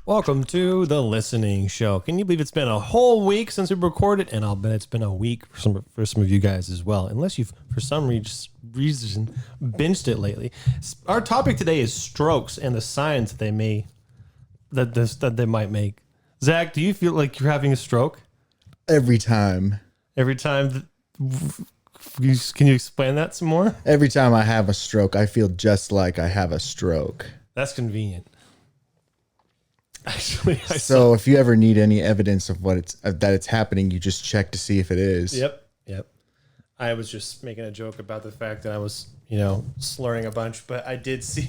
Welcome to the Listening Show. Can you believe it's been a whole week since we recorded? And I'll bet it's been a week for some of you guys as well, unless you've, for some reason, binged it lately. Our topic today is strokes and the signs that they might make. Zach, do you feel like you're having a stroke? Every time. Every time? Can you explain that some more? Every time I have a stroke, I feel just like I have a stroke. That's convenient. Actually, so if you ever need any evidence of that it's happening, you just check to see if it is. Yep. I was just making a joke about the fact that I was, slurring a bunch, but I did see.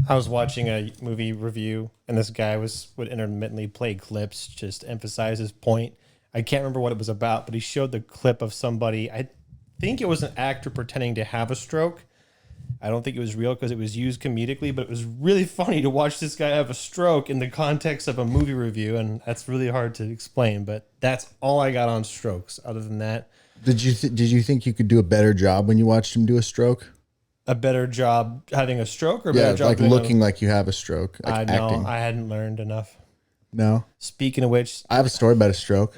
I was watching a movie review, and this guy would intermittently play clips, just emphasize his point. I can't remember what it was about, but he showed the clip of somebody. I think it was an actor pretending to have a stroke. I don't think it was real because it was used comedically, but it was really funny to watch this guy have a stroke in the context of a movie review, and that's really hard to explain, but that's all I got on strokes. Other than that, did you think you could do a better job when you watched him do a stroke? A better job having a stroke, or a better job like looking like you have a stroke? Like I know acting. I hadn't learned enough. No. Speaking of which, I have a story about a stroke.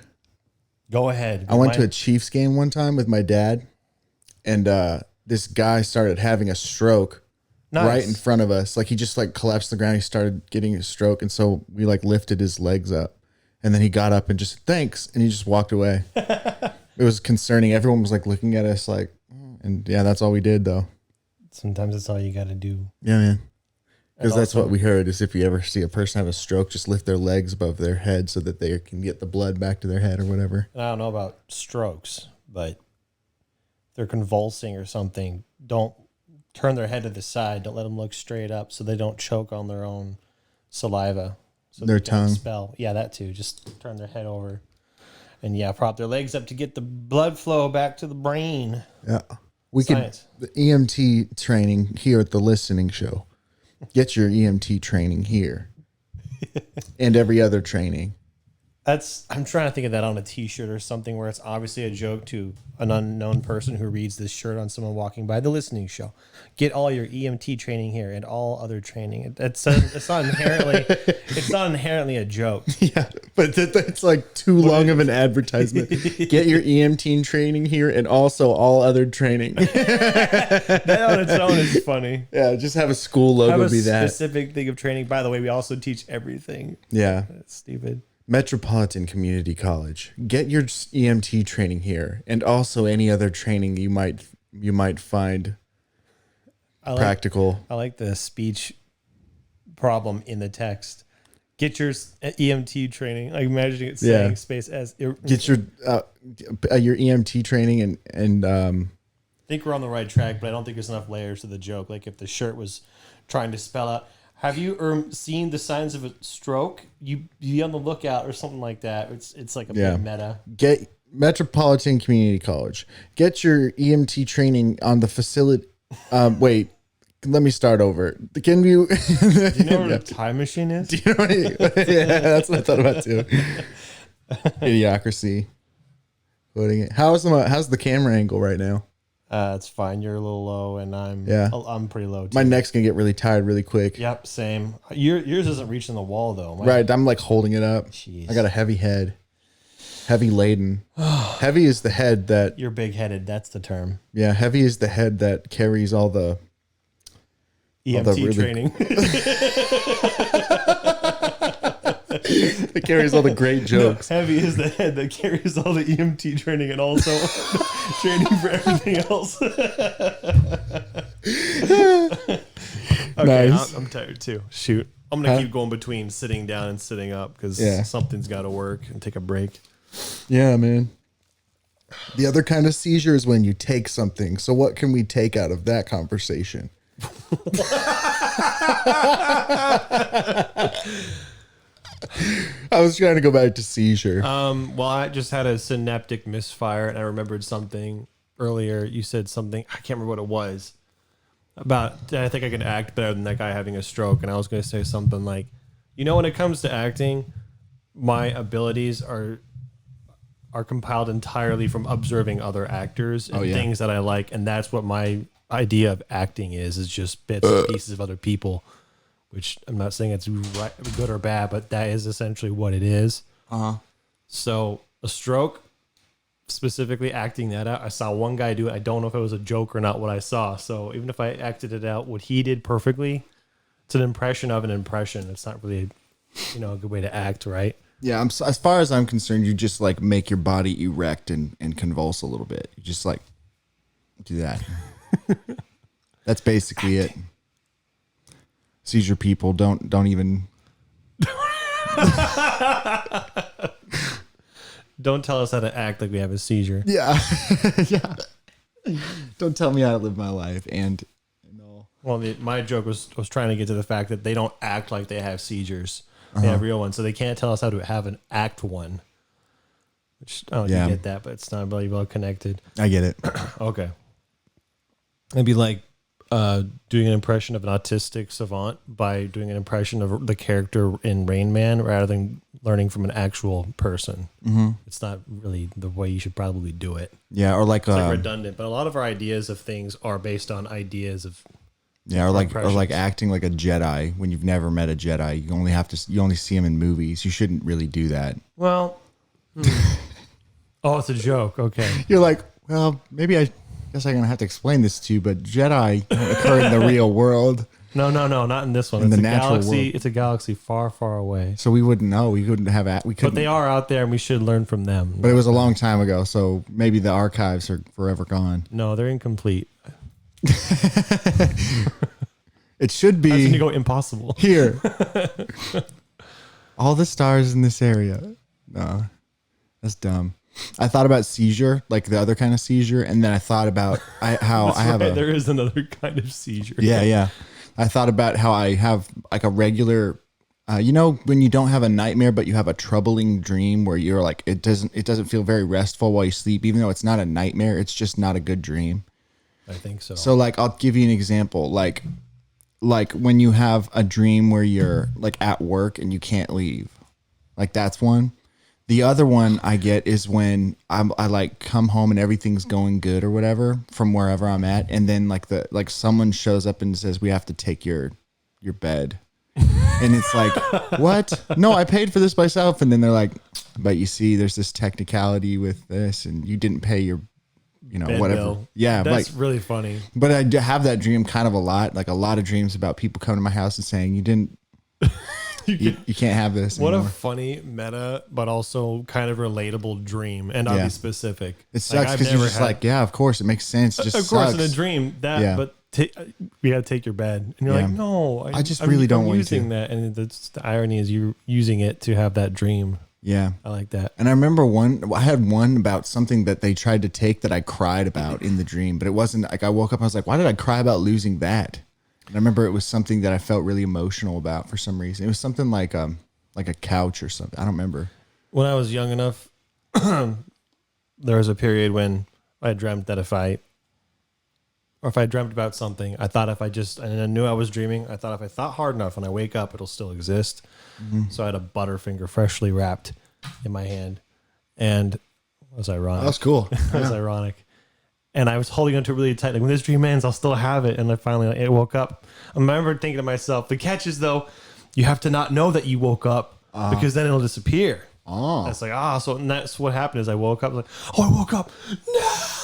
Go ahead. I went to a Chiefs game one time with my dad, and this guy started having a stroke right in front of us. Like he just collapsed to the ground. He started getting a stroke. And so we lifted his legs up, and then he got up and just thanks. And he just walked away. It was concerning. Everyone was looking at us and yeah, that's all we did though. Sometimes that's all you got to do. Yeah, man. Because that's what we heard is if you ever see a person have a stroke, just lift their legs above their head so that they can get the blood back to their head or whatever. And I don't know about strokes, but they're convulsing or something, don't turn their head to the side. Don't let them look straight up so they don't choke on their own saliva. So their tongue. Expel. Yeah, that too. Just turn their head over. And prop their legs up to get the blood flow back to the brain. Yeah. The EMT training here at the Listening Show. Get your EMT training here. And every other training. I'm trying to think of that on a t-shirt or something where it's obviously a joke to an unknown person who reads this shirt on someone walking by. The Listening Show. Get all your EMT training here and all other training. It's not inherently a joke. Yeah, but it's too long of an advertisement. Get your EMT training here and also all other training. That on its own is funny. Yeah, just have a school logo be that. Specific thing of training. By the way, we also teach everything. Yeah. That's stupid. Metropolitan Community College. Get your EMT training here, and also any other training you might find practical. I like the speech problem in the text. Get your EMT training. Like imagining it saying space as. Get your EMT training and. I think we're on the right track, but I don't think there's enough layers to the joke. Like if the shirt was trying to spell out. Have you seen the signs of a stroke? You be on the lookout or something like that. It's like a bit meta. Get Metropolitan Community College. Get your EMT training on the facility. Wait, let me start over. Can you? Do you know what a time machine is? Do you know yeah, that's what I thought about too. Idiocracy. Putting it. How's the camera angle right now? It's fine. You're a little low, and I'm pretty low too. My neck's gonna get really tired really quick. Yep, same. Yours isn't reaching the wall though. Right, I'm holding it up. Jeez. I got a heavy head, heavy laden. Heavy is the head that you're big headed. That's the term. Yeah, heavy is the head that carries all the EMT training. It carries all the great jokes. No, heavy is the head that carries all the EMT training and also training for everything else. Okay, nice. I'm tired too. Shoot. I'm going to keep going between sitting down and sitting up because something's got to work and take a break. Yeah, man. The other kind of seizure is when you take something. So what can we take out of that conversation? I was trying to go back to seizure. Well, I just had a synaptic misfire, and I remembered something earlier. You said something, I can't remember what it was, about I think I could act better than that guy having a stroke, and I was going to say something like, when it comes to acting, my abilities are compiled entirely from observing other actors and things that I like, and that's what my idea of acting is just bits and pieces of other people. which I'm not saying it's right, good or bad, but that is essentially what it is. So a stroke, specifically acting that out. I saw one guy do it. I don't know if it was a joke or not what I saw. So even if I acted it out, what he did perfectly, it's an impression of an impression. It's not really, a good way to act, right? Yeah, as far as I'm concerned, you just like make your body erect and convulse a little bit. You just like do that. That's basically it. Seizure people don't even. Don't tell us how to act like we have a seizure. Yeah, yeah. Don't tell me how to live my life. And no. Well, my joke was trying to get to the fact that they don't act like they have seizures. They have real ones, so they can't tell us how to have an act one. Which I don't know if you get that, but it's not really well connected. I get it. Okay. It'd be like doing an impression of an autistic savant by doing an impression of the character in Rain Man rather than learning from an actual person. Mm-hmm. It's not really the way you should probably do it. Yeah, or like, it's like redundant, but a lot of our ideas of things are based on ideas of. Yeah, or like acting like a Jedi when you've never met a Jedi. You only see them in movies. You shouldn't really do that. Well, oh, it's a joke. Okay, you're like, well, maybe I guess I'm gonna have to explain this to you, but Jedi don't occur in the real world. No, not in this one. In it's the a natural galaxy. world. It's a galaxy far, far away. So we wouldn't know. We couldn't have we couldn't. But they are out there, and we should learn from them. But it was a long time ago, so maybe the archives are forever gone. No, they're incomplete. It should be. That's when you go impossible. Here. All the stars in this area. No, that's dumb. I thought about seizure, like the other kind of seizure, and then I thought about there is another kind of seizure. Yeah. I thought about how I have like a regular, when you don't have a nightmare, but you have a troubling dream where you're like, it doesn't feel very restful while you sleep, even though it's not a nightmare. It's just not a good dream. I think so. So like, I'll give you an example. Like when you have a dream where you're like at work and you can't leave, like that's one. The other one I get is when I like come home and everything's going good or whatever from wherever I'm at, and then like someone shows up and says we have to take your bed, and it's like what? No, I paid for this myself, and then they're like, but you see, there's this technicality with this, and you didn't pay your. Bed Whatever. Bill. Yeah. That's really funny. But I have that dream kind of a lot, like a lot of dreams about people coming to my house and saying, you didn't, you can't have this What anymore. a funny meta, but also kind of relatable dream. And I'll be specific. It sucks because you're just like, yeah, of course, it makes sense. It just of course, sucks. in a dream, but we got to take your bed. And you're like, no. I just really don't want to. using that. And the irony is you're using it to have that dream. Yeah. I like that. And I remember I had one about something that they tried to take that I cried about in the dream, but it wasn't like I woke up and I was like, why did I cry about losing that? And I remember it was something that I felt really emotional about for some reason. It was something like a couch or something. I don't remember. When I was young enough, there was a period when I dreamt that if I dreamt about something, I thought and I knew I was dreaming, I thought if I thought hard enough when I wake up, it'll still exist. Mm-hmm. So I had a Butterfinger freshly wrapped in my hand, and it was ironic. That was cool. It was ironic. And I was holding onto it really tight. Like when this dream ends, I'll still have it. And I finally woke up. I remember thinking to myself, the catch is though, you have to not know that you woke up because then it'll disappear. Oh, it's like, so that's what happened is I woke up like, I woke up.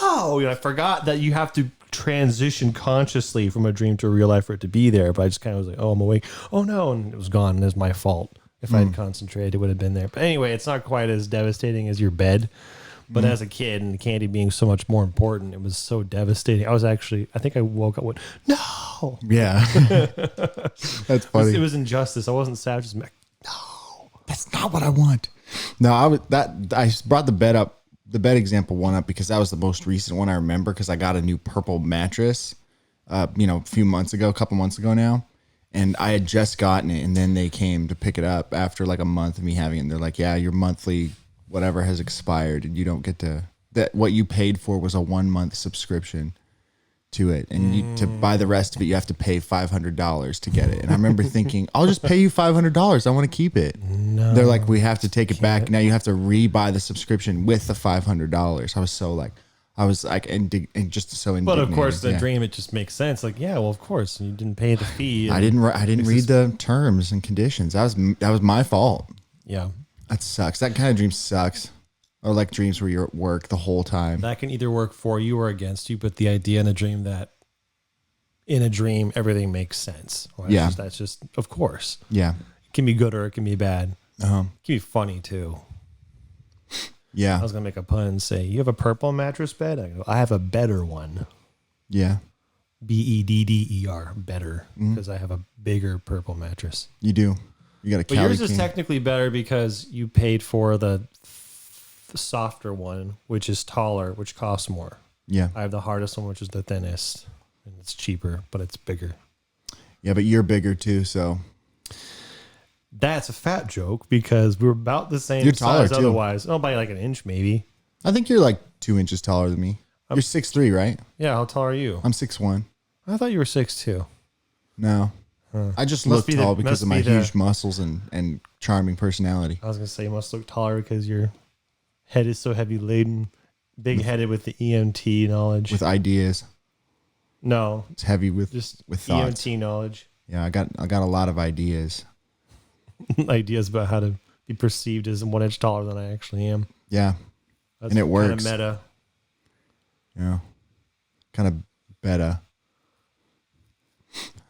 No, I forgot that you have to transition consciously from a dream to a real life for it to be there. But I just kind of was like, I'm awake. Oh no. And it was gone. And it was my fault. If I had concentrated, it would have been there. But anyway, it's not quite as devastating as your bed. But as a kid and candy being so much more important, it was so devastating. I think I woke up with, no. Yeah. That's funny. It was injustice. I wasn't sad. Just like, no, that's not what I want. No, I brought the bed example one up because that was the most recent one I remember because I got a new purple mattress, a couple months ago now. And I had just gotten it and then they came to pick it up after like a month of me having it. And they're like, yeah, your monthly whatever has expired and you don't get what you paid for was a 1 month subscription to it. And to buy the rest of it, you have to pay $500 to get it. And I remember thinking, I'll just pay you $500. I want to keep it. No, they're like, we have to take it back. Now you have to re-buy the subscription with the $500. I was so like, I was like, and just so But indignant. of course, the dream, it just makes sense. Like, yeah, well, of course, you didn't pay the fee. I didn't read the terms and conditions. That was my fault. Yeah. That sucks. That kind of dream sucks. Or like dreams where you're at work the whole time. That can either work for you or against you, but the idea in a dream everything makes sense. Well, that's just of course. Yeah. It can be good or it can be bad. It can be funny too. Yeah. I was gonna make a pun and say, "You have a purple mattress bed?" I go, "I have a better one." Yeah. BEDDER, better, because I have a bigger purple mattress. You do. You got a But yours is technically better because you paid for the softer one, which is taller, which costs more. Yeah. I have the hardest one, which is the thinnest, and it's cheaper, but it's bigger. Yeah, but you're bigger too, so. That's a fat joke because we're about the same You're taller size too. otherwise. Oh, by like an inch maybe. I think you're like 2 inches taller than me. You're 6'3", right? Yeah, how tall are you? I'm 6'1". I thought you were 6'2". No. I just look tall because of my huge muscles and charming personality. I was going to say you must look taller because your head is so heavy laden, big headed with the EMT knowledge. With ideas. No. It's heavy with thoughts. EMT knowledge. Yeah, I got a lot of ideas. Ideas about how to be perceived as 1 inch taller than I actually am. Yeah. That's and it works. Kind of meta. Yeah. Kind of beta.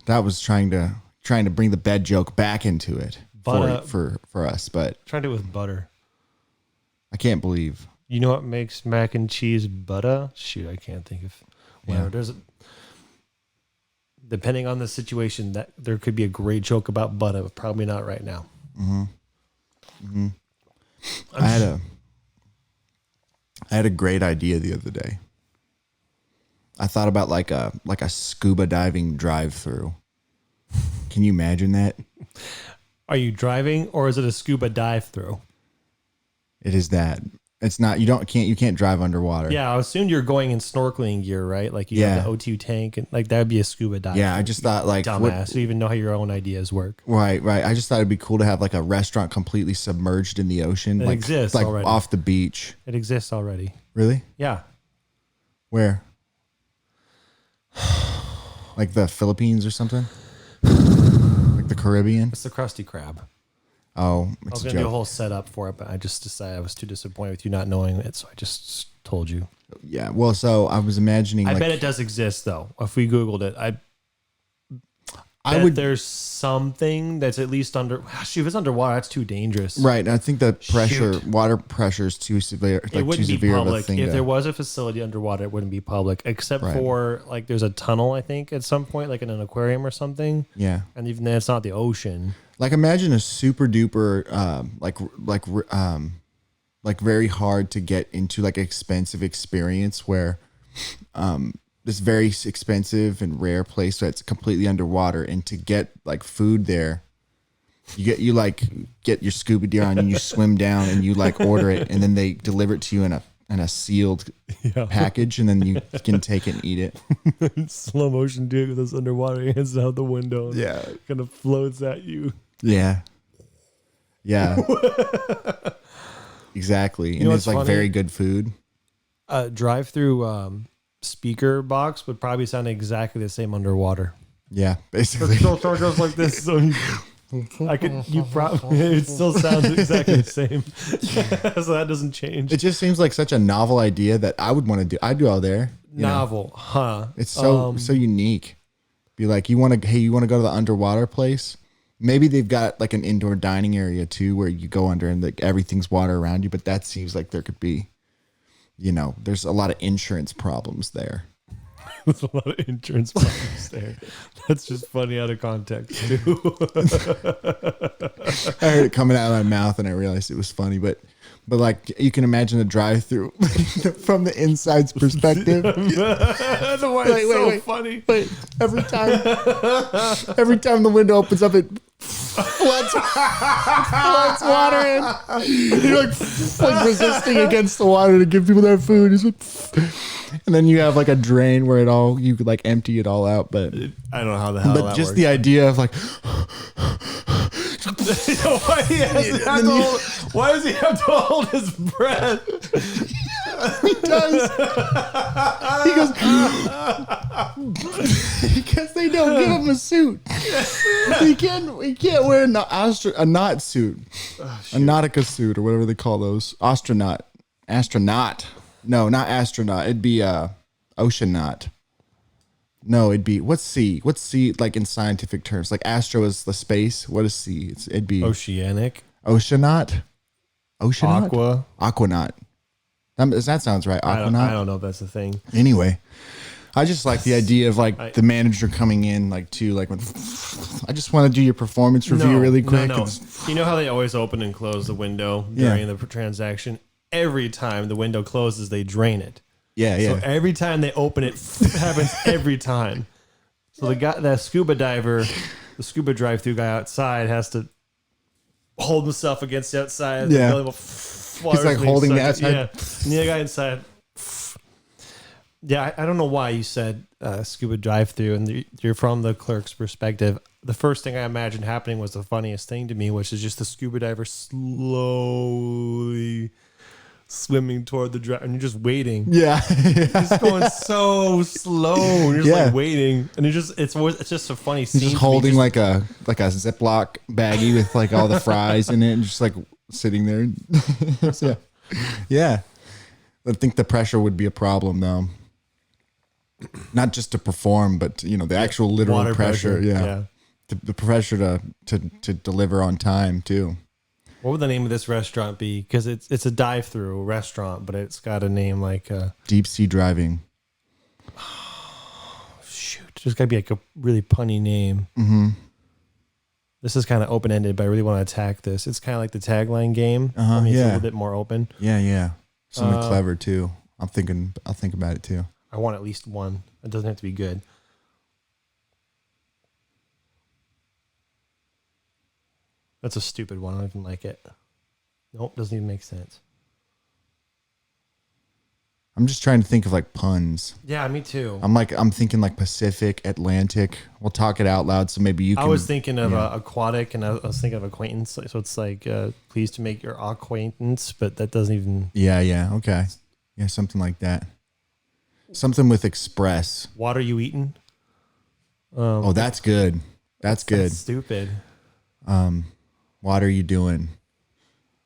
That was trying to bring the bed joke back into it for us, but trying to do it with butter. I can't believe. You know what makes mac and cheese butter? Shoot, I can't think of. Whatever. Yeah. Depending on the situation, that there could be a great joke about butter, but probably not right now. Mm-hmm. Mm-hmm. I had a great idea the other day. I thought about like a scuba diving drive-through. Can you imagine that? Are you driving or is it a scuba dive through? It is that. It's not. You can't drive underwater. Yeah, I assumed you're going in snorkeling gear, right? Like you have the O2 tank, and like that would be a scuba dive. Yeah, I just thought like dumbass. You even know how your own ideas work. Right. I just thought it'd be cool to have like a restaurant completely submerged in the ocean. It exists like already. Off the beach. It exists already. Really? Yeah. Where? Like the Philippines or something? Like the Caribbean? It's the Krusty Krab. Oh, I was going to do a whole setup for it, but I just decided I was too disappointed with you not knowing it, so I just told you. Yeah, well, so I was imagining. I bet it does exist, though. If we Googled it, I bet there's something that's at least under. Shoot, if it's underwater, that's too dangerous. Right, I think the water pressure is too severe. Like it wouldn't too be severe public. of a thing If there was a facility underwater, it wouldn't be public, except for like there's a tunnel, I think, at some point, like in an aquarium or something. Yeah, and even then, it's not the ocean. Like imagine a super duper, like very hard to get into, like expensive experience where, this very expensive and rare place that's completely underwater, and to get like food there, you get your scuba gear on and you swim down and you like order it and then they deliver it to you in a sealed package and then you can take it and eat it. Slow motion dude with those underwater hands out the window. And kind of floats at you. Yeah. Exactly. And it's like funny? Very good food. Drive-through speaker box would probably sound exactly the same underwater. Yeah, basically. It still goes like this. So it still sounds exactly the same. So that doesn't change. It just seems like such a novel idea that I would want to do. I'd do all there. Novel, huh? It's so unique. Be like, you want to go to the underwater place? Maybe they've got like an indoor dining area too, where you go under and like everything's water around you. But that seems like there could be, there's a lot of insurance problems there. There's a lot of insurance problems there. That's just funny out of context too. I heard it coming out of my mouth and I realized it was funny, but like you can imagine the drive-through from the inside's perspective. That's why it's so funny. Wait, every time the window opens up, it floods water in. You're like resisting against the water to give people their food. It's like, and then you have like a drain where you could like empty it all out. But I don't know how the hell that just works. the idea of like. Why does he have to hold his breath? He does. He goes because they don't give him a suit. He can't wear a knot suit, a nautica suit or whatever they call those. Astronaut. No, not astronaut. It'd be oceanaut. No, it'd be what's sea? What's sea like in scientific terms? Like astro is the space. What is sea? It'd be oceanic. Oceanaut. Aquanaut. That sounds right. Aquanaut. I don't know if that's the thing. Anyway, I just like the idea of like the manager coming in like when I just want to do your performance review really quick. No. You know how they always open and close the window during the transaction? Every time the window closes, they drain it. Yeah. So every time they open it, happens every time. So the scuba diver, the scuba drive-through guy outside has to hold himself against the outside of the building. He's like holding the outside. Yeah. And the other guy inside. Yeah, I don't know why you said scuba drive-through, and you're from the clerk's perspective. The first thing I imagined happening was the funniest thing to me, which is just the scuba diver slowly swimming toward the drive, and you're just waiting. Yeah. He's going so slow. And you're just like waiting, and it's just a funny scene. He's just holding like a Ziploc baggie with like all the fries in it, and just like sitting there. So, yeah. I think the pressure would be a problem though. Not just to perform, but the actual literal Water pressure. Yeah. The pressure to deliver on time too. What would the name of this restaurant be? Because it's a drive-through restaurant, but it's got a name like Deep Sea Driving. Oh, shoot, there's got to be like a really punny name. Mm-hmm. This is kind of open-ended, but I really want to attack this. It's kind of like the tagline game. It's a little bit more open. Yeah. Something clever too. I'll think about it too. I want at least one. It doesn't have to be good. That's a stupid one. I don't even like it. Nope, doesn't even make sense. I'm just trying to think of like puns. Yeah, me too. I'm thinking like Pacific, Atlantic. We'll talk it out loud so maybe you can. I was thinking of aquatic, and I was thinking of acquaintance. So it's like pleased to make your acquaintance, but that doesn't even. Yeah. Okay. Yeah, something like that. Something with express. What are you eating? Oh, that's good. That's good. That's stupid. What are you doing?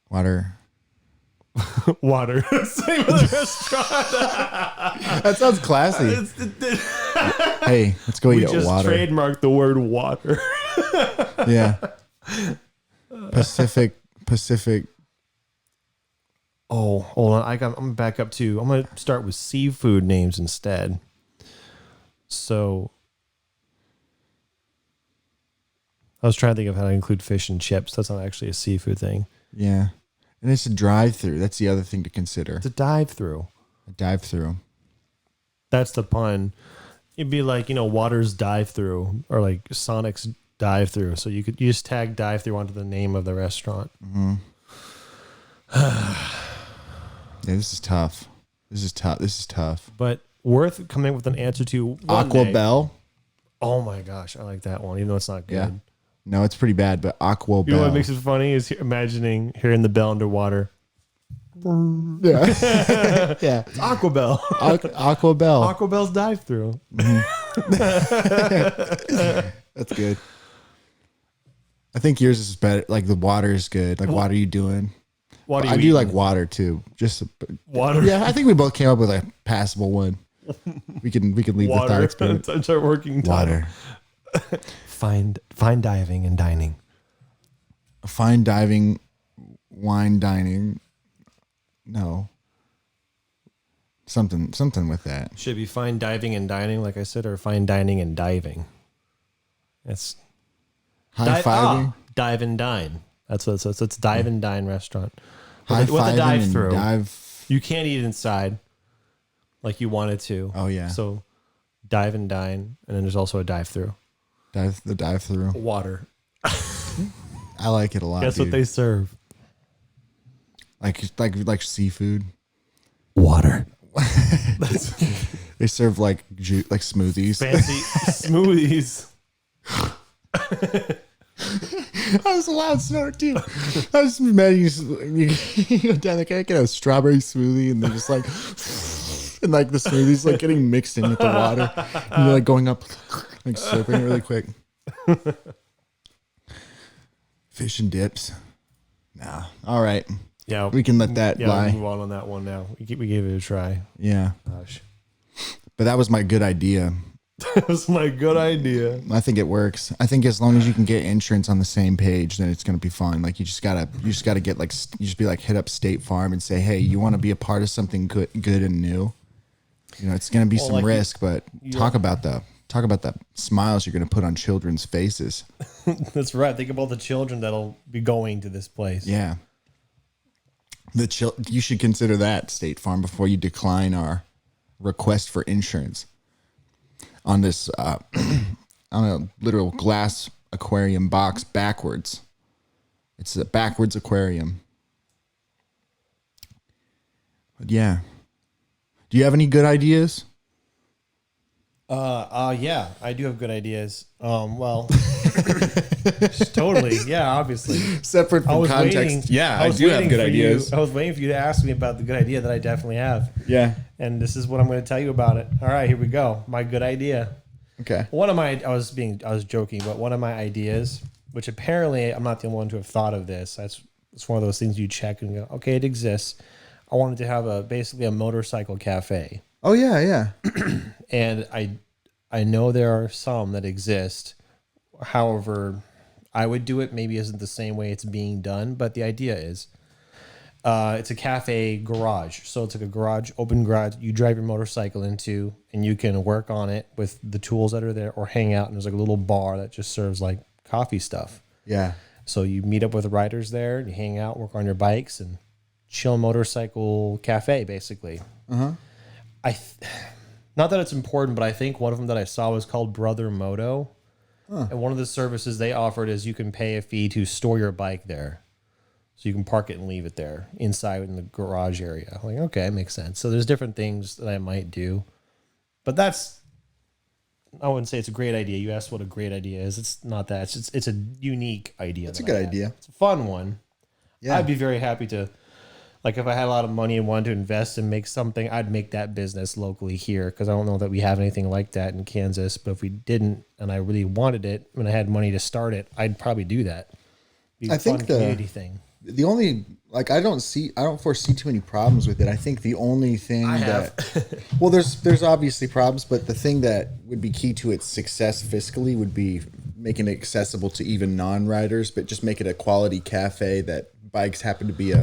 Water. Water. Same with the restaurant. That sounds classy. Hey, let's go eat at water. We just trademarked the word water. Yeah. Pacific. Oh, hold on. I'm gonna back up too. I'm gonna start with seafood names instead. So I was trying to think of how to include fish and chips. That's not actually a seafood thing. Yeah. And it's a drive-through. That's the other thing to consider. It's a dive-through. A dive-through. That's the pun. It'd be like, Water's dive-through or like Sonic's dive-through. So you just tag dive-through onto the name of the restaurant. Mm-hmm. Yeah, this is tough. But worth coming up with an answer to Aqua Bell. Oh my gosh, I like that one, even though it's not good. Yeah. No, it's pretty bad, but Aqua Bell. You know what makes it funny is hearing the bell underwater. Yeah. Yeah. It's Aqua Bell. Aqua Bell. Aqua Bell's dive through. Mm-hmm. That's good. I think yours is better. Like the water is good. Like, what are you doing? What are you I do eating? like water too. Just water. Yeah, I think we both came up with a passable one. We can leave the thought experiment. That's our working title. Water. Fine diving and dining. Fine diving, wine dining. No. Something with that. Should be fine diving and dining, like I said, or fine dining and diving. It's high-fiving. Dive and dine. That's what it's dive and dine restaurant. With a dive through. Dive. You can't eat inside like you wanted to. Oh yeah. So dive and dine, and then there's also a dive through. The dive through. Water. I like it a lot. Guess what they serve? Like seafood. Water. They serve like smoothies. Fancy smoothies. That was a loud snort too. I was mad. You go down the cake, get a strawberry smoothie, and they're just like, and like the smoothie's like getting mixed in with the water, and you're like going up, like slurping it really quick. Fish and dips. Nah. All right. Yeah, we can let that lie. We'll move on that one now. We gave it a try. Yeah. Gosh. But that was my good idea. That was my good idea. I think it works. I think as long as you can get insurance on the same page, then it's gonna be fine. Like you just gotta get like you just be like hit up State Farm and say, hey, you want to be a part of something good and new. You know, it's gonna be some risk, but talk about the smiles you're gonna put on children's faces. That's right. Think about the children that'll be going to this place. Yeah. You should consider that, State Farm, before you decline our request for insurance on this on a literal glass aquarium box backwards. It's a backwards aquarium. But yeah. Do you have any good ideas? Yeah, I do have good ideas. Well, totally. Yeah, obviously. Separate from context. I do have good ideas. I was waiting for you to ask me about the good idea that I definitely have. Yeah. And this is what I'm going to tell you about it. All right, here we go. My good idea. Okay. I was joking, but one of my ideas, which apparently I'm not the only one to have thought of this. It's one of those things you check and go, okay, it exists. I wanted to have basically a motorcycle cafe. Oh yeah, yeah. And I know there are some that exist. However, I would do it maybe isn't the same way it's being done, but the idea is it's a cafe garage. So it's like a open garage you drive your motorcycle into, and you can work on it with the tools that are there or hang out. And there's like a little bar that just serves like coffee stuff. Yeah. So you meet up with the riders there and you hang out, work on your bikes, and chill motorcycle cafe, basically. Uh-huh. Not that it's important, but I think one of them that I saw was called Brother Moto. Huh. And one of the services they offered is you can pay a fee to store your bike there. So you can park it and leave it there inside in the garage area. I'm like, okay, makes sense. So there's different things that I might do. But I wouldn't say it's a great idea. You asked what a great idea is. It's not that. It's a unique idea. It's a good idea. It's a fun one. Yeah. I'd be very happy to, like, if I had a lot of money and wanted to invest and make something, I'd make that business locally here, because I don't know that we have anything like that in Kansas. But if we didn't and I really wanted it and I had money to start it, I'd probably do that. I think the community thing. The only, like, I don't foresee too many problems with it. I think the only thing well, there's obviously problems, but the thing that would be key to its success fiscally would be making it accessible to even non-riders, but just make it a quality cafe that bikes happen to be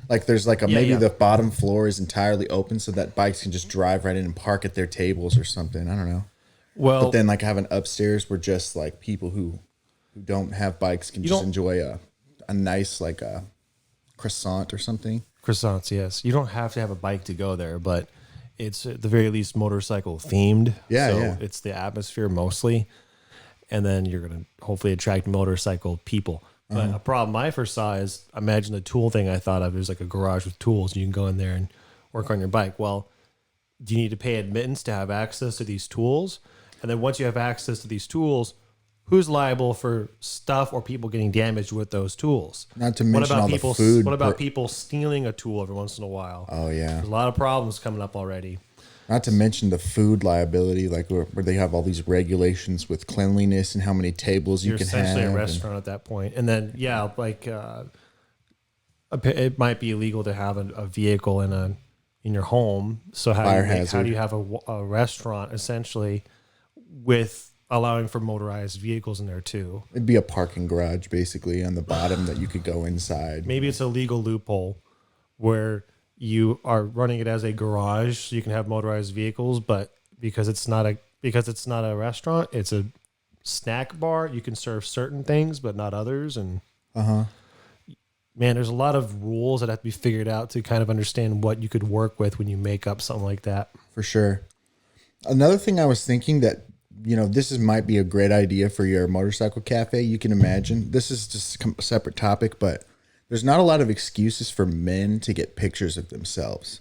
like there's like the bottom floor is entirely open so that bikes can just drive right in and park at their tables or something. I don't know. Well, but then like have an upstairs where just like people who don't have bikes can just enjoy a nice like a croissant or something. Croissants, yes. You don't have to have a bike to go there, but it's at the very least motorcycle themed. Yeah, so it's the atmosphere mostly, and then you're gonna hopefully attract motorcycle people. But a problem I first saw is, imagine the tool thing I thought of. There's like a garage with tools, and you can go in there and work on your bike. Well, do you need to pay admittance to have access to these tools? And then once you have access to these tools, who's liable for stuff or people getting damaged with those tools? Not to mention all the food. What about people stealing a tool every once in a while? Oh, yeah. There's a lot of problems coming up already. Not to mention the food liability, like where they have all these regulations with cleanliness and how many tables you can have. You're essentially a restaurant at that point. And then, it might be illegal to have a vehicle in your home. So how do you have a restaurant essentially with allowing for motorized vehicles in there too? It'd be a parking garage basically on the bottom that you could go inside. Maybe it's a legal loophole where you are running it as a garage so you can have motorized vehicles, but because it's not a restaurant, it's a snack bar, you can serve certain things but not others. And man, there's a lot of rules that have to be figured out to kind of understand what you could work with when you make up something like that. For sure. Another thing I was thinking that, this might be a great idea for your motorcycle cafe. You can imagine, this is just a separate topic, but there's not a lot of excuses for men to get pictures of themselves.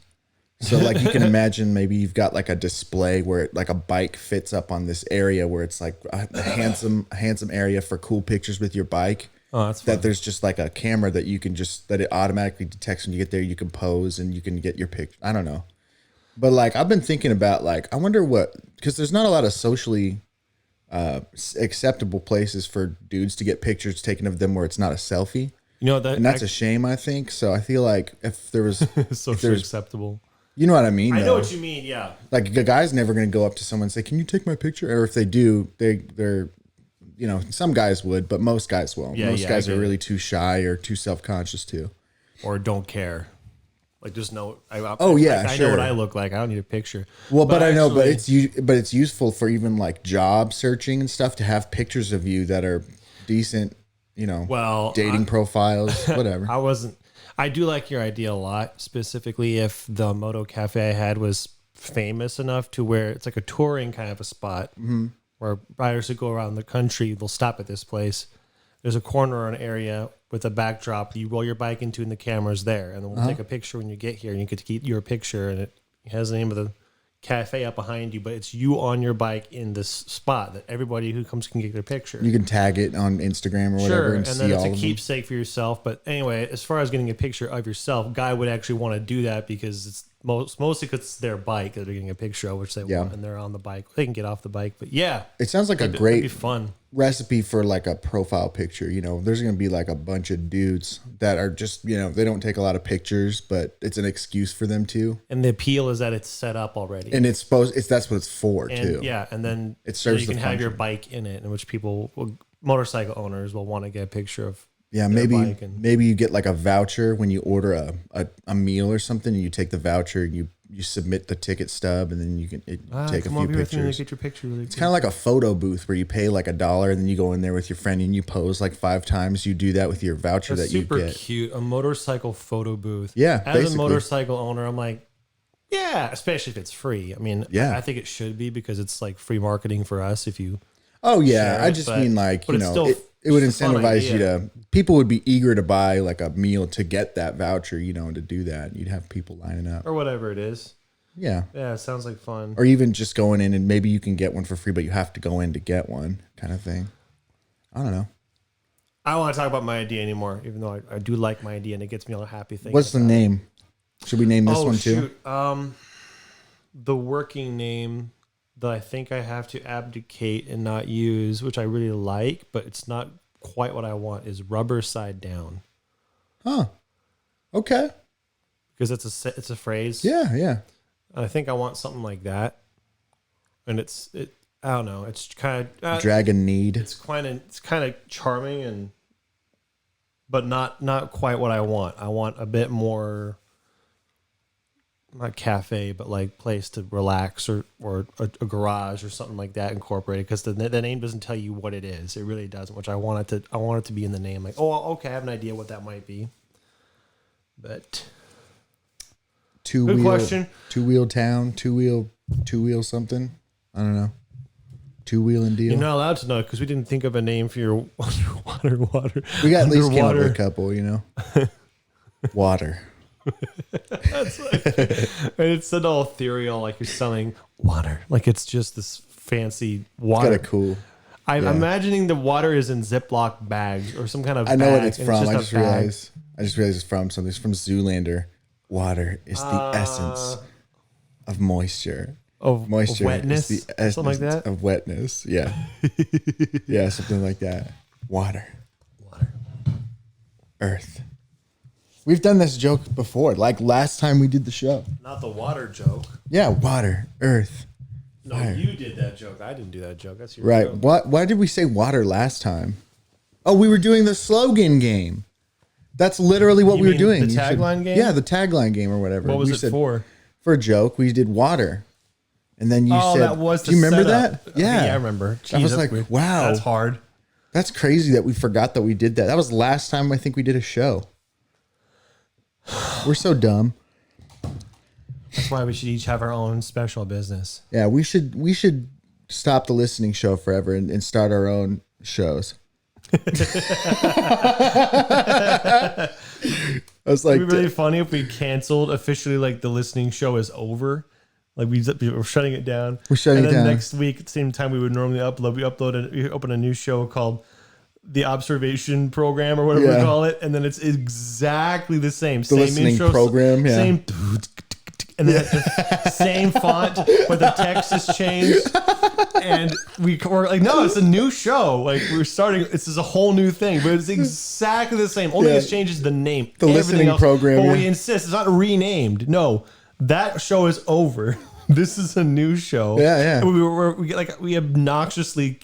So like you can imagine maybe you've got like a display where like a bike fits up on this area where it's like a handsome area for cool pictures with your bike. Oh, that's fun. that there's just like a camera that you can just that it automatically detects when you get there. You can pose and you can get your picture. I don't know, but like I've been thinking about like I wonder what because there's not a lot of socially acceptable places for dudes to get pictures taken of them where it's not a selfie. You know that, And that's a shame, I think. So I feel like if there was socially acceptable. you know what I mean? I know though? what you mean. Yeah. Like a guy's never going to go up to someone and say, "Can you take my picture?" Or if they do, they're you know, some guys would, but most guys won't. Yeah, most yeah, guys I are get really too shy or too self-conscious too. Or don't care. Like there's no. I yeah, I sure. know what I look like. I don't need a picture. Well, but I know, but actually- it's useful for even like job searching and stuff to have pictures of you that are decent. You know, Well, dating profiles, whatever. I wasn't. I do like your idea a lot. Specifically, if the Moto Cafe I had was famous enough to where it's like a touring kind of a spot where riders who go around the country, they'll stop at this place. There's a corner or an area with a backdrop you roll your bike into, and the camera's there, and then we'll take a picture when you get here, and you get to keep your picture, and it has the name of the cafe up behind you, but it's you on your bike in this spot that everybody who comes can get their picture. You can tag it on Instagram or whatever Sure, and and see then it's all a of them. keepsake for yourself. But anyway, as far as getting a picture of yourself, guy would actually want to do that because it's mostly because it's their bike that they're getting a picture of, which they Yeah. want, and they're on the bike. They can get off the bike, but yeah, It sounds like a it'd be great fun. recipe for like a profile picture. You know, there's going to be like a bunch of dudes that are just, you know, they don't take a lot of pictures, but it's an excuse for them to. And the appeal is that it's set up already. And that's what it's for too. Yeah, and then It serves you the can have your function. bike in it, in which motorcycle owners will want to get a picture of. Yeah, their maybe bike and- maybe you get like a voucher when you order a meal or something, and you take the voucher and you submit the ticket stub, and then you can take a come few over here with me and pictures. get your picture really It's kind of like a photo booth where you pay like $1 and then you go in there with your friend and you pose like 5 times. You do that with your voucher That's that you super get. cute. A motorcycle photo booth. Yeah, As a basically. motorcycle owner, I'm like, yeah, especially if it's free. I mean, Yeah. I think it should be because it's like free marketing for us. If you, Oh yeah, share I it, just but- mean like, but you it's know, still it would it's a fun incentivize you idea. to, people would be eager to buy like a meal to get that voucher, you know, and to do that. You'd have people lining up. or whatever it is. Yeah. Yeah, it sounds like fun. Or even just going in and maybe you can get one for free, but you have to go in to get one kind of thing. I don't know. I don't want to talk about my idea anymore, even though I do like my idea and it gets me all happy thinking. What's the about it. name? Should we name this one too? Shoot. The working name that I think I have to abdicate and not use, which I really like, but it's not quite what I want, is Rubber Side Down. Huh. Okay. Because it's a phrase. Yeah, yeah. I think I want something like that. And I don't know. It's kind of Dragon Need. it's kind of charming but not quite what I want. I want a bit more, not cafe, but like place to relax or a garage or something like that incorporated, because the name doesn't tell you what it is. It really doesn't, which I want it to be in the name. Like, oh, okay, I have an idea what that might be. But Two-wheel. Good question. Two-wheel town. Two-wheel something. I don't know. Two-wheeling deal. you're not allowed to know because we didn't think of a name for your water. We got at least came up underwater. with a couple, you know. Water. And it's an all ethereal, like you're selling water, like it's just this fancy water. Kind of cool. I'm yeah. imagining the water is in Ziploc bags or some kind of. I know what bag, it's and from. just I a just bag. realized it's from something. It's from Zoolander. Water is the essence of moisture. of Moisture wetness, is the essence something like that. of wetness. Yeah. Yeah, something like that. Water. Earth. We've done this joke before, like last time we did the show. Not the water joke. Yeah, water, earth. No, Fire. you did that joke. I didn't do that joke. That's your Right. joke. Why did we say water last time? Oh, we were doing the slogan game. That's literally what You we were mean doing. the You should- tagline game? Yeah, the tagline game or whatever. What was We it said- for? For a joke, we did water. And then you Oh, said, that was. do you the remember setup. that? Yeah. I remember. I was Jeez, that's like, weird. wow. That's hard. That's crazy that we forgot that we did that. That was last time I think we did a show. We're so dumb. That's why we should each have our own special business. Yeah, we should stop the listening show forever and start our own shows. I was like, It'd be really funny if we canceled officially, like the listening show is over. Like we're shutting it down. We're shutting and it then down. next week, at the same time we would normally upload, we open a new show called the observation program or whatever we call it, and then it's exactly the same. The listening intro, program, yeah. Same, and then the same font, but the text is changed. And we're like, no, it's a new show. Like we're starting. This is a whole new thing, but it's exactly the same. Only thing changes the name. The listening program. But we insist it's not renamed. No, that show is over. This is a new show. Yeah. We obnoxiously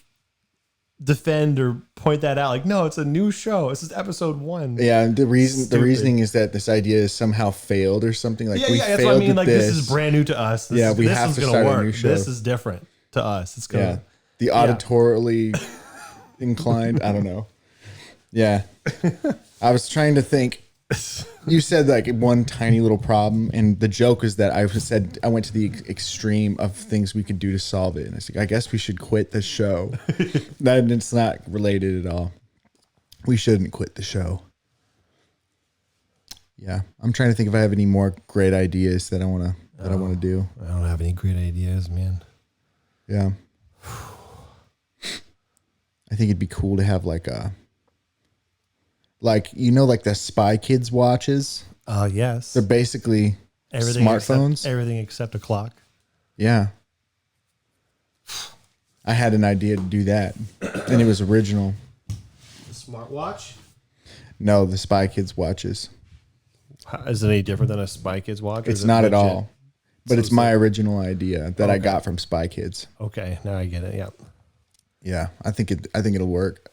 defend or point that out. Like, no, it's a new show. This is episode 1. Yeah, and the reasoning is that this idea is somehow failed or something. Like, that's what I mean. Like, this is brand new to us. We have to start a new show. This is different to us. It's gonna. The auditorily inclined. I don't know. Yeah, I was trying to think. You said like one tiny little problem, and the joke is that I said I went to the extreme of things we could do to solve it, and I said I guess we should quit the show. That it's not related at all. We shouldn't quit the show. Yeah, I'm trying to think if I have any more great ideas that I want to do. I don't have any great ideas, man. Yeah, I think it'd be cool to have like a. Like, like the Spy Kids watches. Yes. They're basically smartphones. Everything except a clock. Yeah. I had an idea to do that, and it was original. The smartwatch? No, the Spy Kids watches. Is it any different than a Spy Kids watch? It's not at all. But it's my original idea that I got from Spy Kids. Okay, now I get it. Yep. Yeah, I think it'll work.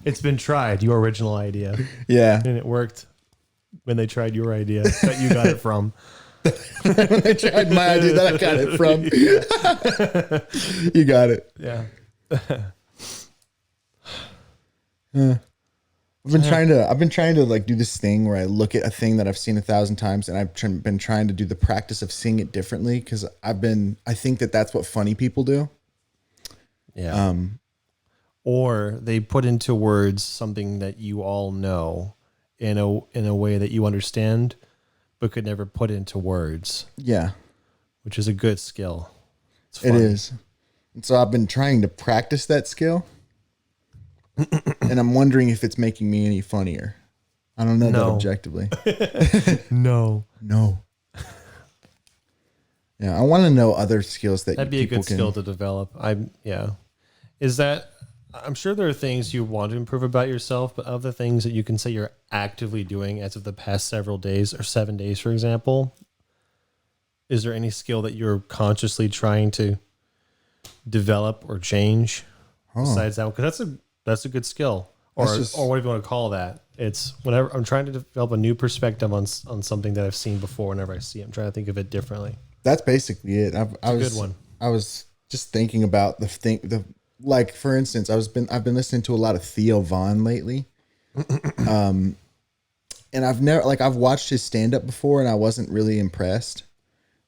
It's been tried, your original idea. Yeah. And it worked when they tried your idea that you got it from. When they tried my idea that I got it from. You got it. Yeah. I've been trying to like do this thing where I look at a thing that I've seen 1,000 times, and I've been trying to do the practice of seeing it differently, because I think that's what funny people do. Yeah. Or they put into words something that you all know in a way that you understand, but could never put into words. Yeah. Which is a good skill. It is. And so I've been trying to practice that skill. And I'm wondering if it's making me any funnier. I don't know that objectively. No. Yeah, I want to know other skills that'd be a good skill to develop. I'm sure there are things you want to improve about yourself, but other things that you can say you're actively doing as of the past several days or 7 days, for example. Is there any skill that you're consciously trying to develop or change besides that? Because that's a good skill, or whatever you want to call that. It's whenever I'm trying to develop a new perspective on something that I've seen before. Whenever I see it, I'm trying to think of it differently. That's basically it. A good one. I was just thinking about like, for instance, I've been listening to a lot of Theo Von lately. And I've watched his stand up before, and I wasn't really impressed.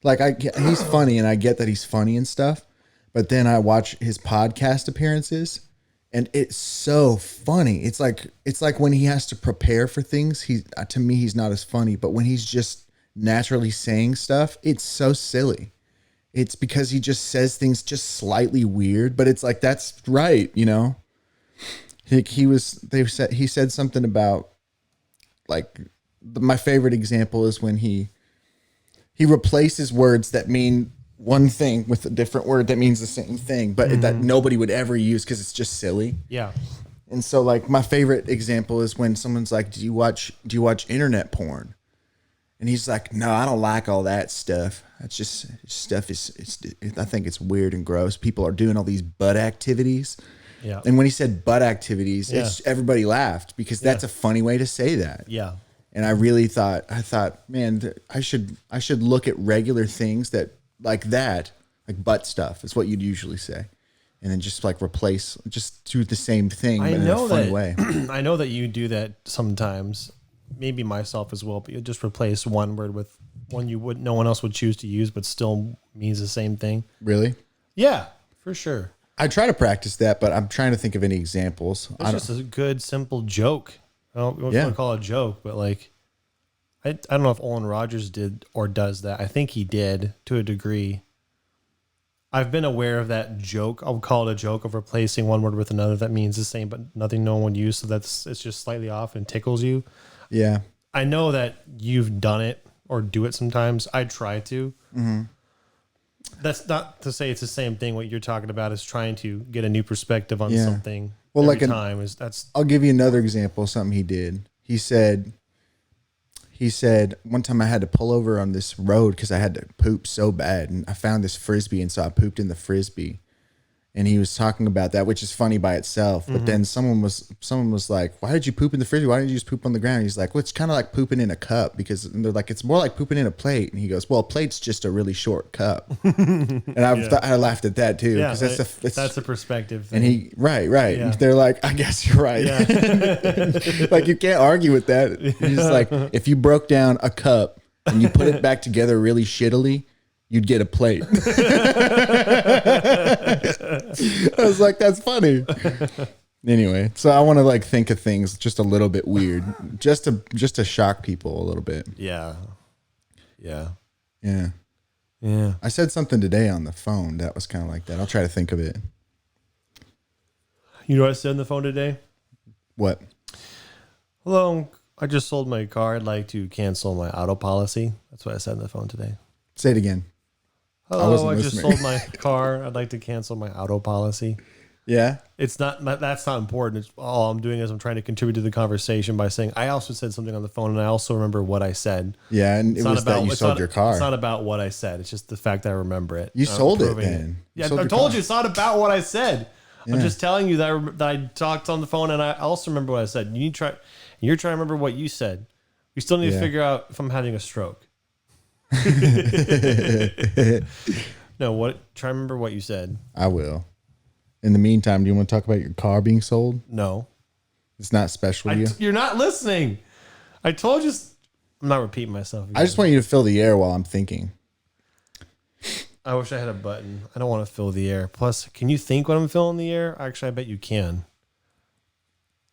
Like, he's funny, and I get that he's funny and stuff, but then I watch his podcast appearances, and it's so funny. It's like when he has to prepare for things, to me he's not as funny, but when he's just naturally saying stuff, it's so silly. It's because he just says things just slightly weird, but it's like, that's right. He said something about, like, my favorite example is when he replaces words that mean one thing with a different word that means the same thing, but that nobody would ever use because it's just silly. Yeah. And so, like, my favorite example is when someone's like, do you watch internet porn? And he's like, no, I don't like all that stuff. That's just stuff I think it's weird and gross. People are doing all these butt activities. Yeah. And when he said butt activities, everybody laughed, because that's a funny way to say that. Yeah. And I really thought, man, I should look at regular things that like butt stuff is what you'd usually say. And then just like just do the same thing, but in a funny way. I know that you do that sometimes. Maybe myself as well, but you just replace one word with one no one else would choose to use, but still means the same thing. Really? Yeah, for sure. I try to practice that, but I'm trying to think of any examples. It's just a good, simple joke. I don't want to call it a joke, but like, I don't know if Olin Rogers did or does that. I think he did to a degree. I've been aware of that joke. I'll call it a joke of replacing one word with another that means the same, but nothing no one would use. So it's just slightly off and tickles you. Yeah. I know that you've done it or do it sometimes. I try to. Mm-hmm. That's not to say it's the same thing. What you're talking about is trying to get a new perspective on something. Well, every like time that's. I'll give you another example of something he did. He said one time I had to pull over on this road because I had to poop so bad, and I found this frisbee, and so I pooped in the frisbee. And he was talking about that, which is funny by itself. But then someone was like, "Why did you poop in the frisbee? Why didn't you just poop on the ground?" And he's like, "Well, it's kind of like pooping in a cup," and they're like, "It's more like pooping in a plate." And he goes, "Well, a plate's just a really short cup." And I laughed at that too, Yeah, because that's a perspective thing. And he right. Yeah. And they're like, "I guess you're right." Yeah. Like, you can't argue with that. He's just like, if you broke down a cup and you put it back together really shittily, you'd get a plate. I was like, that's funny. Anyway, so I want to like think of things just a little bit weird, just to shock people a little bit. Yeah. Yeah. Yeah. I said something today on the phone that was kind of like that. I'll try to think of it. You know what I said on the phone today? What? Hello, I just sold my car. I'd like to cancel my auto policy. That's what I said on the phone today. Say it again. Hello, I just sold my car. I'd like to cancel my auto policy. Yeah. It's not, that's not important. It's all I'm doing is I'm trying to contribute to the conversation by saying, I also said something on the phone and I also remember what I said. Yeah. And it was that you sold your car. It's not about what I said. It's just the fact that I remember it. You sold it then. Yeah. I told you it's not about what I said. Yeah. I'm just telling you that I talked on the phone and I also remember what I said. You're trying to remember what you said. We still need to figure out if I'm having a stroke. No, try to remember what you said. I will. In the meantime, do you want to talk about your car being sold? No. It's not special to you? You're not listening. I told you. I'm not repeating myself again. I just want you to fill the air while I'm thinking. I wish I had a button. I don't want to fill the air. Plus, can you think when I'm filling the air? Actually, I bet you can.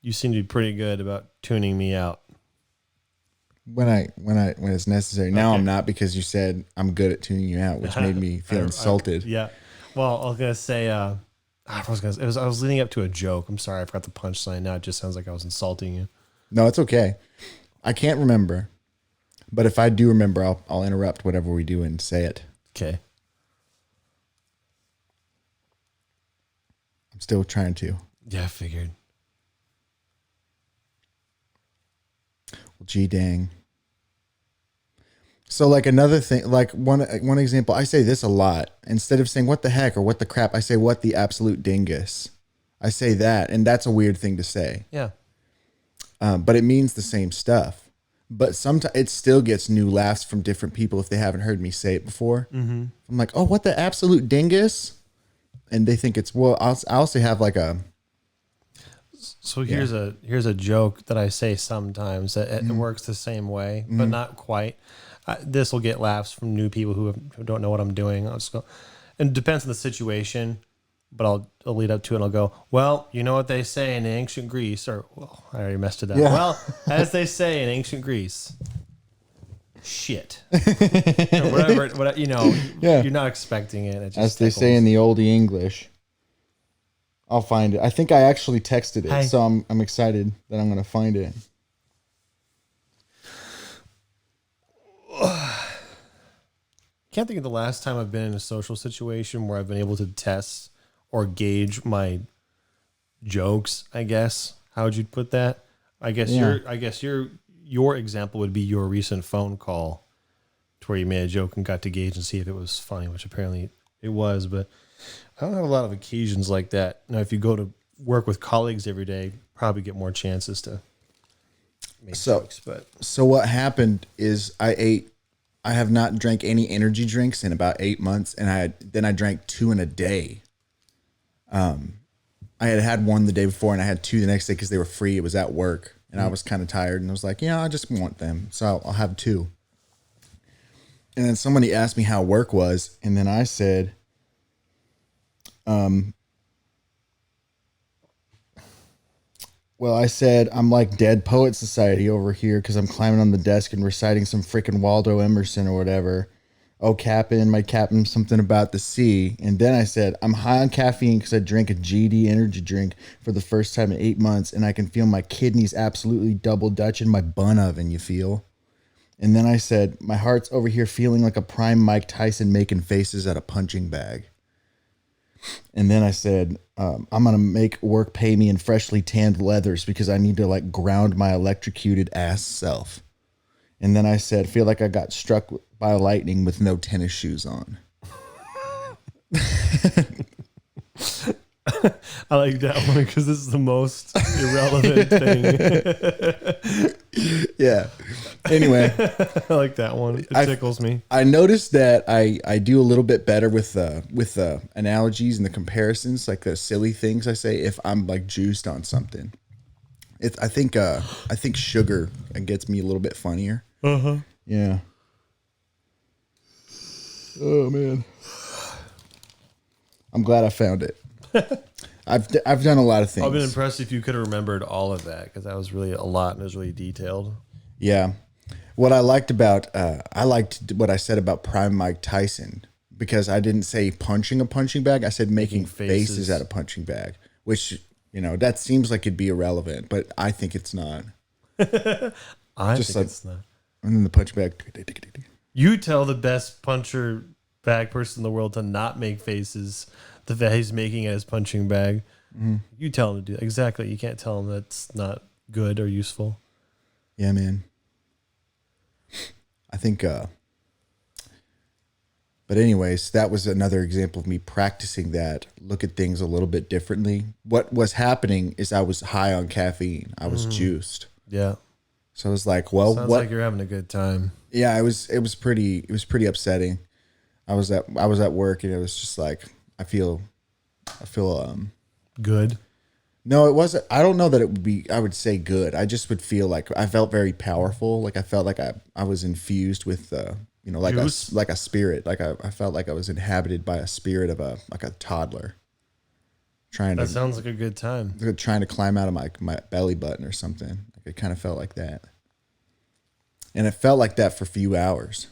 You seem to be pretty good about tuning me out. When it's necessary. Now I'm not, because you said I'm good at tuning you out, which made me feel insulted. Yeah. Well, I was gonna say, I was leading up to a joke. I'm sorry, I forgot the punchline. Now it just sounds like I was insulting you. No, it's okay. I can't remember, but if I do remember, I'll interrupt whatever we do and say it. Okay. I'm still trying to. Yeah, I figured. Well, gee dang. So like another thing, like one example, I say this a lot. Instead of saying what the heck or what the crap, I say what the absolute dingus. I say that, and that's a weird thing to say. Yeah. But it means the same stuff. But sometimes it still gets new laughs from different people if they haven't heard me say it before. Mm-hmm. I'm like, oh, what the absolute dingus? And they think it's, well, I also have like a. So here's a joke that I say sometimes that it works the same way, but not quite. This will get laughs from new people who don't know what I'm doing. I'll just go, and it depends on the situation, but I'll lead up to it and I'll go, well, you know what they say in ancient Greece, or well, I already messed it up. Yeah. Well, as they say in ancient Greece, shit, or whatever, you know, you're not expecting it. It just as they say in the old English. I'll find it. I think I actually texted it, so I'm excited that I'm going to find it. Can't think of the last time I've been in a social situation where I've been able to test or gauge my jokes, I guess. How would you put that? I guess your example would be your recent phone call to where you made a joke and got to gauge and see if it was funny, which apparently it was, but I don't have a lot of occasions like that. Now, if you go to work with colleagues every day, probably get more chances to make jokes. But so what happened is I have not drank any energy drinks in about 8 months, and I drank 2 in a day. I had one the day before, and I had 2 the next day because they were free. It was at work, and I was kind of tired, and I was like, I just want them, so I'll have 2. And then somebody asked me how work was, and then I said, well, I said, I'm like Dead Poet Society over here because I'm climbing on the desk and reciting some freaking Waldo Emerson or whatever. capping, my capping something about the sea. And then I said, I'm high on caffeine because I drank a GD energy drink for the first time in 8 months. And I can feel my kidneys absolutely double Dutch in my bun oven, you feel? And then I said, my heart's over here feeling like a prime Mike Tyson making faces at a punching bag. And then I said, I'm going to make work pay me in freshly tanned leathers because I need to like ground my electrocuted ass self. And then I said, feel like I got struck by lightning with no tennis shoes on. I like that one because this is the most irrelevant thing. Yeah. Anyway, I like that one. It tickles me. I noticed that I do a little bit better with the analogies and the comparisons, like the silly things I say if I'm like juiced on something. I think sugar gets me a little bit funnier. Uh-huh. Yeah. Oh man. I'm glad I found it. I've done a lot of things. I've been impressed if you could have remembered all of that because that was really a lot and it was really detailed. Yeah. What I liked about I liked what I said about Prime Mike Tyson because I didn't say punching a punching bag. I said making faces at a punching bag, which, you know, that seems like it'd be irrelevant, but I think it's not. I think it's not. And then the punch bag. You tell the best puncher bag person in the world to not make faces that he's making at his punching bag. Mm-hmm. You tell him to do that. Exactly. You can't tell him that's not good or useful. Yeah, man. I think, but anyways, that was another example of me practicing that, look at things a little bit differently. What was happening is I was high on caffeine. I was juiced. Yeah. So I was like, well, sounds like you're having a good time. Yeah, it was pretty upsetting. I was at work and it was just like, I feel good. No, it wasn't. I don't know that it would be, I would say good. I just would feel like I felt very powerful. Like I felt like I was infused with, you know, like a spirit. Like I felt like I was inhabited by a spirit of a toddler. That sounds like a good time. Trying to climb out of my belly button or something. Like it kind of felt like that. And it felt like that for a few hours.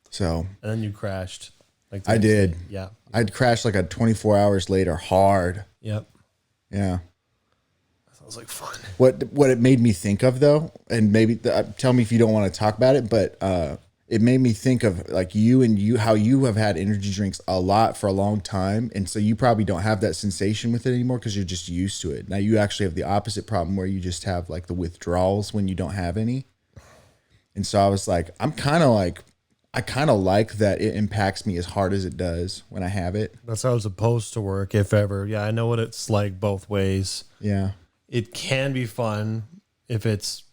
So. And then you crashed. Like I did. Yeah. I'd crashed like 24 hours later hard. Yep. Yeah. That sounds like fun. What it made me think of though, and maybe tell me if you don't want to talk about it, but it made me think of like how you have had energy drinks a lot for a long time. And so you probably don't have that sensation with it anymore because you're just used to it. Now you actually have the opposite problem where you just have like the withdrawals when you don't have any. And so I was like, I kind of like that it impacts me as hard as it does when I have it. That's how it's supposed to work, if ever. Yeah, I know what it's like both ways. Yeah. It can be fun if it's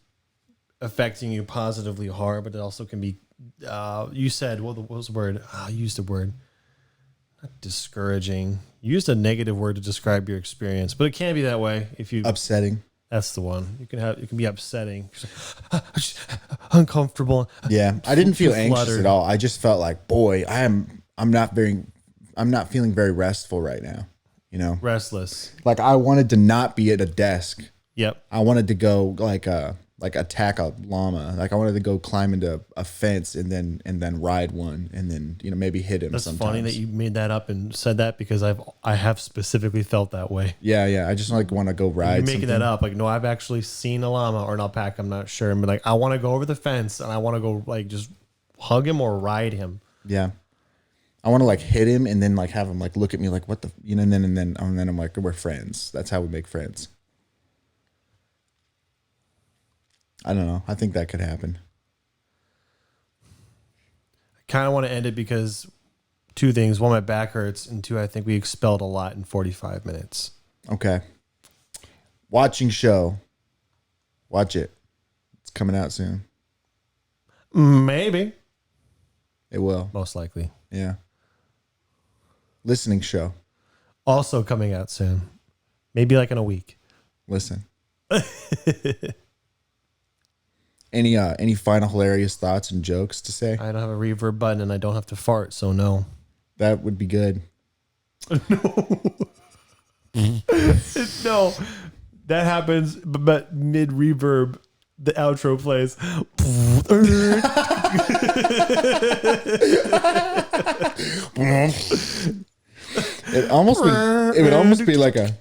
affecting you positively hard, but it also can be, you said, what was the word? I used the word, not discouraging. You used a negative word to describe your experience, but it can be that way if you... Upsetting. That's the one. It can be upsetting, uncomfortable. Yeah, I didn't feel anxious at all. I just felt like, boy, I'm not feeling very restful right now. You know, restless. Like I wanted to not be at a desk. Yep. I wanted to go like attack a llama. Like I wanted to go climb into a fence and then ride one and then, you know, maybe hit him. That's sometimes. Funny that you made that up and said that because I have specifically felt that way. Yeah. I just like want to go ride. You're making that up. Like, no, I've actually seen a llama or an alpaca. I'm not sure. But like, I want to go over the fence and I want to go like just hug him or ride him. Yeah. I want to like hit him and then like have him like look at me like what the, you know, and then I'm like, we're friends. That's how we make friends. I don't know. I think that could happen. I kind of want to end it because two things. One, my back hurts. And two, I think we expelled a lot in 45 minutes. Okay. Watching show. Watch it. It's coming out soon. Maybe. It will. Most likely. Yeah. Listening show. Also coming out soon. Maybe like in a week. Listen. Any final hilarious thoughts and jokes to say? I don't have a reverb button and I don't have to fart, so no. That would be good. No. No. That happens, but mid reverb, the outro plays. It would almost be like a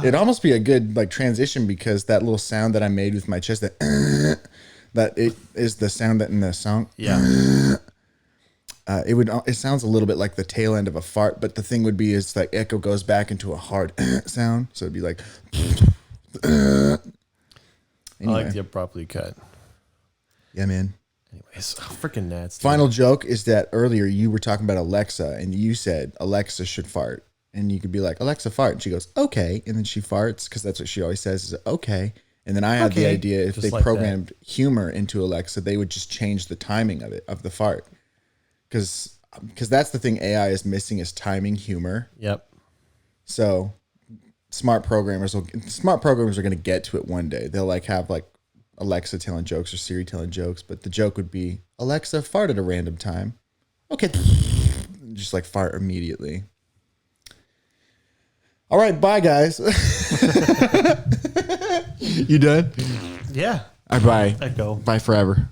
it'd almost be a good like transition, because that little sound that I made with my chest, that it is the sound that in the song. Yeah. It sounds a little bit like the tail end of a fart, but the thing would be is like echo goes back into a hard sound, so it'd be like. Anyway. I Anyway. like the abruptly cut. Yeah, man. Anyways, freaking gnats. dude. Final joke is that earlier you were talking about Alexa, and you said Alexa should fart, and you could be like, Alexa, fart, and she goes, okay, and then she farts, because that's what she always says is okay. And then I had the Okay. idea, if Just they like programmed humor into Alexa, they would just change the timing of the fart, because that's the thing AI is missing, is timing humor. Yep. So smart programmers are going to get to it one day. They'll like have like Alexa telling jokes or Siri telling jokes, but the joke would be, Alexa, fart at a random time. Okay. Just like fart immediately. All right, bye guys. You done? Yeah. All right, bye. Echo. Bye forever.